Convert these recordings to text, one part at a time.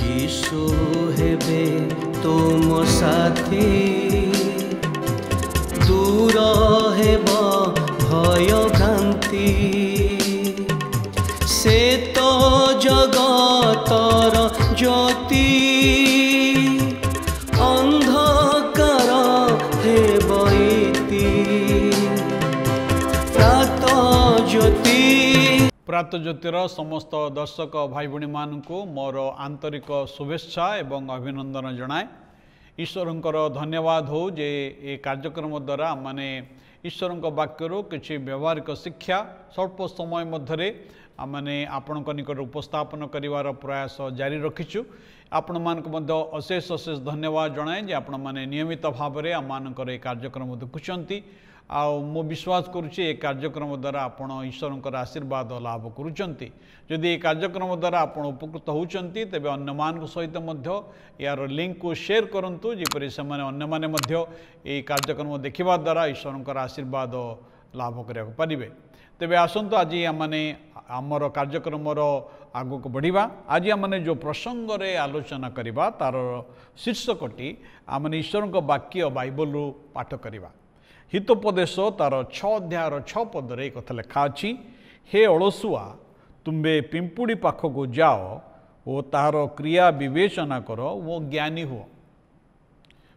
यीशु हेबे तुम साथी दूर हेब भय भ्रांति से तो जगतर ज्योति अंधकार हेब प्रात ज्योतिर समस्त दर्शक भाई भणी मानू मोर आंतरिक शुभेच्छा एवं अभिनंदन जनाए। ईश्वरंकर धन्यवाद हो जे ये कार्यक्रम द्वारा माने ईश्वर वाक्यर किसी व्यवहारिक शिक्षा स्वल्प समय मध्य आमने आपण निकट उपस्थापन करिवार प्रयास जारी रखीचु। आपण मानक मध्य अशेष अशेष धन्यवाद जनाए जे आपण माने नियमित भाव में आम मानकर ये कार्यक्रम देखुंट मो विश्वास करुच्ची ये कार्यक्रम द्वारा आपण ईश्वर आशीर्वाद लाभ करुँच। जदि ये कार्यक्रम द्वारा आपण उपकृत होती तेबे अन्य मान सहित मध्य यार लिंक को शेयर करंतु जेपरि से अन्य माने मध्य ये कार्यक्रम देखिबा द्वारा ईश्वर आशीर्वाद लाभ करिया पारिबे। तेबे आसंतु आज आमने आमर कार्यक्रम आगु को बढ़िबा। आज आमने जो प्रसंग रे आलोचना करिबा तार शीर्षकटी आमने ईश्वर वाक्य बाइबल पाठ करिबा। हितोपदेश तार 6 अध्याय 6 पदरे एक कथा लिखा अछि, हे अळसुआ तुम्बे पिंपुड़ी पाखक जाओ और तार क्रिया विवेचना कर वो ज्ञानी हो।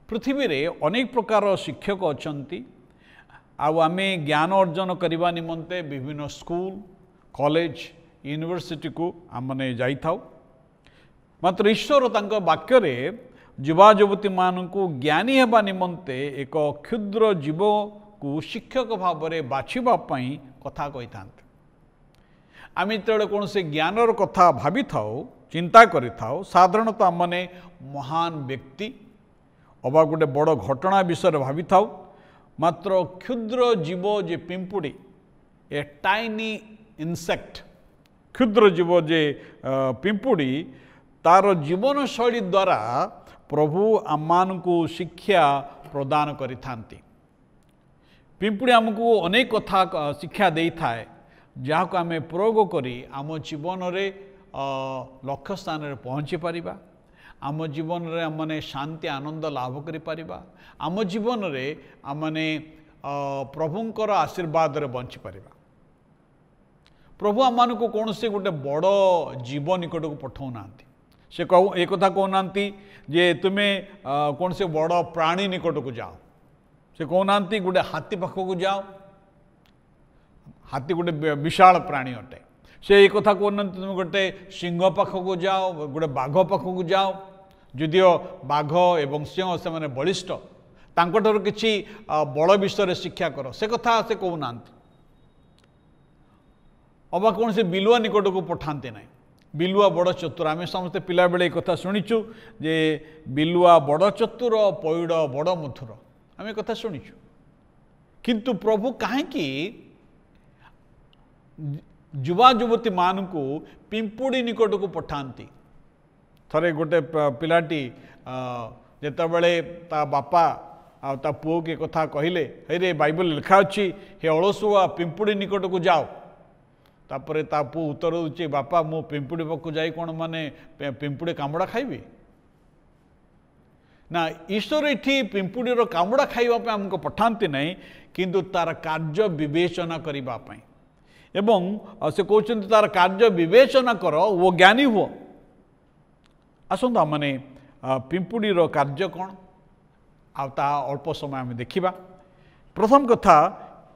पृथ्वी रे अनेक प्रकार शिक्षक अछंती आमे ज्ञान अर्जन करने निमंते विभिन्न स्कूल कॉलेज यूनिवर्सिटी को आमने जाई थाउ। मात्र ईश्वर तांको वाक्य रे युवा युवती मानू ज्ञानी हेबा निमंते एक क्षुद्र जीव को शिक्षक भाव में बाछापी कथा कही था। आम जो कौन से ज्ञानर कथा भावी थाउ चिंता करि थाउ साधारणतः आमने महान व्यक्ति अबा गोटे बड़ घटना विषय भावी थाउ। मात्र क्षुद्र जीव जे पिंपुड़ी ए टाइनी इंसेक्ट क्षुद्र जीव जे पिंपुड़ी तार जीवन शैली द्वारा प्रभु आम को शिक्षा प्रदान करि थांती। पिंपुड़ी आमको अनेक कथा शिक्षा दे थाए जहाँ को आम प्रयोग करी आम जीवन रे लक्ष्य स्थान रे पहुँची पारिबा। आम जीवन रे आमने शांति आनंद लाभ करि पारिबा। आम जीवन रे आमने प्रभुंकर आशीर्वाद रे बंची पारिबा। प्रभु आम को कौन से गोटे बड़ जीव निकट को पठाऊ नांती। से कहू एक कथा कहना जे तुम्हें कौन से बड़ प्राणी निकट को जाओ। से कहना गोटे हाथी पाख को जाओ। हाथी गोटे विशाल प्राणी अटे। से एक कथा कहना तुम गोटे सिंह पाख को जाओ गोटे बाघ पाख को जाओ। जदिओ बाघ एवं सिंह से माने बलिष्ठ तांकर किसी बड़ विषय शिक्षा कर से कथा से कहना। अबा कौन से बिलुआ निकट को पठाते ना। बिलुआ बड़ चतुर आम समस्ते पिला बेले एक कथा शुणीचु जे बिलुआ बड़ चतुर पैड़ बड़ मधुर आम एक कथा शुणीचु। किंतु प्रभु कहीं युवा युवती मान को पिंपुड़ी निकट को पठाती। थरे गोटे पिलाटी जेतेबेले ता बापा आ ता पुओ के कथा कहले हे रे बाइबल लिखा अच्छी हे अळसुआ पिंपुड़ी निकट को जाओ। तापरे ता पु उत्तर दूचे बापा मु पिंपुड़ी पाक जाई कौन माने पिंपुड़ी कामड़ा खाइबी ना। ईश्वर ये पिंपुड़ीर कामड़ा खाइबा आमको पठाती नहीं किंतु तार कार्य विवेचना करने एवं से कहते तार कार्य विवेचना कर वो ज्ञानी हुओ। आसंतु आमने पिंपुड़ीर कार्य कौन आता अल्प समय आम देखा। प्रथम कथा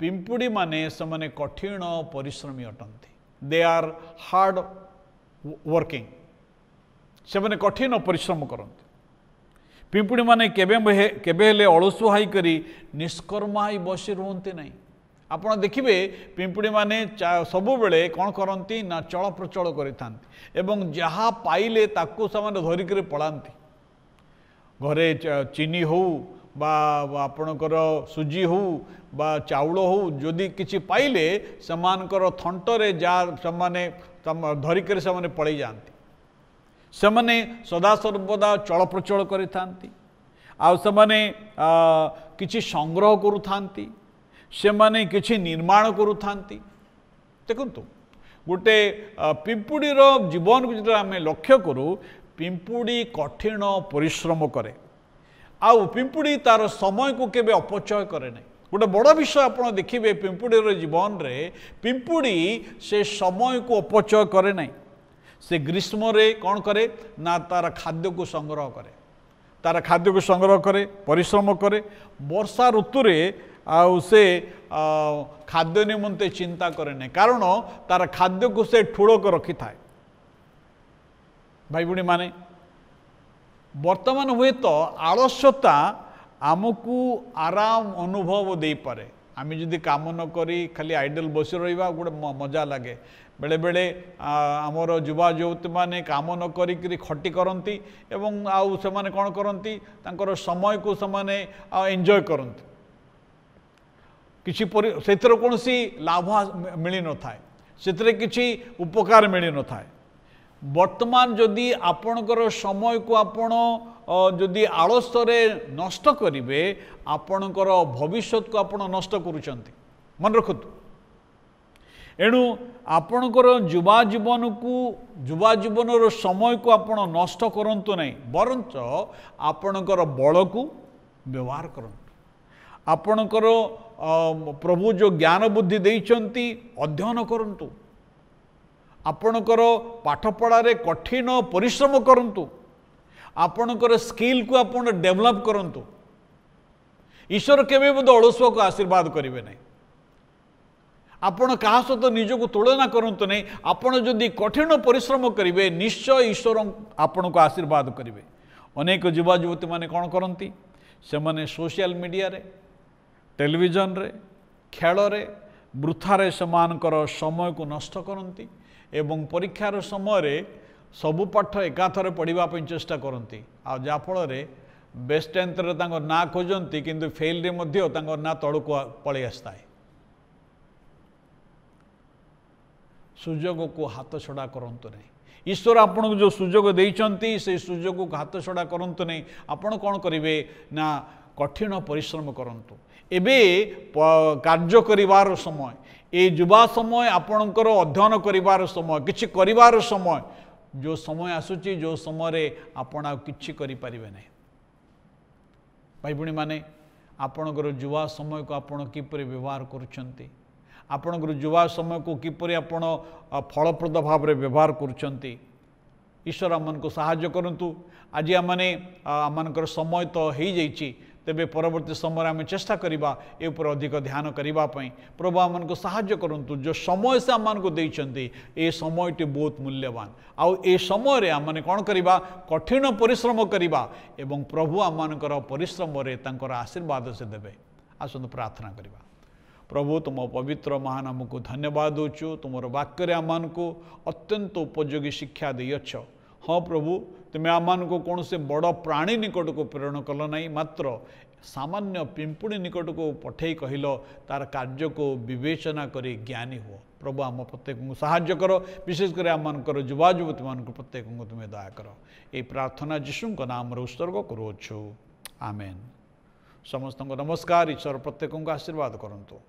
पिंपुड़ी माने से कठिन परिश्रमी अटंती। दे आर हार्ड वर्किंग से माने कठिन परिश्रम करते। पिंपुड़ी माने केबे हेले अळसुआ हाई करी निष्कर्मा ही बसी रुहंती नहीं। आपण देखिबे पिंपुड़ी माने सबु बेले कौन करती ना चल प्रचल करिथांती एवं जहाँ पाइले ताकू से धरिक पलांती। घरे चीनी हो बा आपणकर सुजी हो बा चाउल हो जदि किछि पाइले समानकर थंटरे जा समाने धरिक से पड़े जाती। सेमाने सदा सर्वदा चल प्रचल करिथांती। आ सेमाने किछि संग्रह करुथांती। सेमाने किछि निर्माण करुथांती। देखंतु गोटे पिंपुड़ीर जीवन को जो आम लक्ष्य करूँ पिंपुड़ी कठिन परिश्रम करे आउ पिंपुड़ी तार समय को केबे अपचय करे नहीं। गोटे बड़ विषय आप देखिए पिंपुड़ीर जीवन रे पिंपुड़ी से समय को अपचय करे नहीं। से ग्रीष्म रे कौन करे ना तार खाद्य को संग्रह करे, तार खाद्य को संग्रह करे, परिश्रम करे। वर्षा ऋतु रे आउ से खाद्य निमंते चिंता करे नहीं, कारण तार खाद्य को से ठूड़क रखी थाए। भाई भूणी माने वर्तमान हुए तो आलस्यता आमको आराम अनुभव दे पारे। आम जदि काम न करी खाली आइडल बसी रहा गोटे मजा लगे। बेले बेले आमर युवा युवती मैंने काम न करी खटी करती एवं आउ से माने कौन करती तांकर समय को से एंजॉय करती। किसी से कौन सी लाभ मिल न थाए, से किसी उपकार मिल न थाए। वर्तमान जदि आपणकर समय को आपण जदि आलस्यरे नष्ट करिवे आपणकर भविष्यत को आपण नष्ट करुचंती। मन रखतु एणु आपणकर युवा जीवन को युवा जीवन समय को आपण नष्ट करंतु नहीं, बरंच आपणकर बल को व्यवहार करंतु। आपणकर प्रभु जो ज्ञान बुद्धि देइचंती अध्ययन करंतु। आपणकर पाठपढ़ारे कठिन परिश्रम करंतु। आपणकर स्किल को आपण डेवलप करंतु। ईश्वर केबे बोध अलसुआ को आशीर्वाद करिवे नहीं। आपण कहा सहित निजको तुलना करंतु नहीं। आपण जदि कठिन परिश्रम करिवे निश्चय ईश्वर आपण को आशीर्वाद करिवे। अनेक युवा युवती माने कौन करंती से माने सोशल मीडिया रे, टेलीविजन रे, खेल रे वृथारे समानकर समय को नष्ट करंती एवं परीक्षार समय रे सबु पाठ एकाथरे पढ़ा चेष्टा करती। आ जाफल बेस्ट टेन्थ रे तांको ना खोजती किंतु फेल रे मध्य तांको ना तळको पळै आस्ता है। सुजोग को हाथ छड़ा करंतु नहीं। ईश्वर आपन को जो सुजोग देइचंती से सुजोग को हाथ छड़ा करंतु नहीं। आपन कौन करिवे ना कठिन परिश्रम करंतु। एबे कार्य करिवार समय, ए युवा समय आपणकर अध्ययन करिवार समय, किछि करिवार समय, जो समय आसुची जो समय आपण आ किछि करि परिबे नहीं। भाई भूणी माने आपणकर युवा समय को आपण किपरि व्यवहार करुछंती, आपणकर युवा समय को किपरि आपण फलप्रद भाव रे व्यवहार करुछंती। ईश्वर आमन को सहाय्य करंतु। आज आमने आमनकर समय तो हो जाइछि, तेबे परवर्ती समय आम चेष्टा करिबा ए उपर अधिक ध्यान करिबा पई। प्रभु आमन को सहाय्य करंतु। जो समय से आमन को देइछंती ए समयटी बहुत मूल्यवान। आउ ए समय रे आमने कोन करिबा कठिन परिश्रम करिबा एवं प्रभु आमनकर परिश्रम रे तांकर आशीर्वाद से देबे। आसंतु प्रार्थना करिबा। प्रभु तुम पवित्र महानाम को धन्यवाद दूचु। तुमर वाक्य आमान को अत्यंत उपयोगी शिक्षा देछ। हाँ प्रभु तुम्हें आमान को कौन से बड़ प्राणी निकट को प्रेरण कल नहीं, मात्र सामान्य पिंपुड़ी निकट को पठे कहल तार कार्य को विवेचना करी ज्ञानी हो। प्रभु आम प्रत्येक को साहाय्य कर, विशेषकर आमर युवा युवती मान प्रत्येक को तुम्हें दया कर। ये प्रार्थना जीशु नाम उत्सर्ग करुछु। आमेन। समस्त नमस्कार। ईश्वर प्रत्येक को आशीर्वाद करंतु।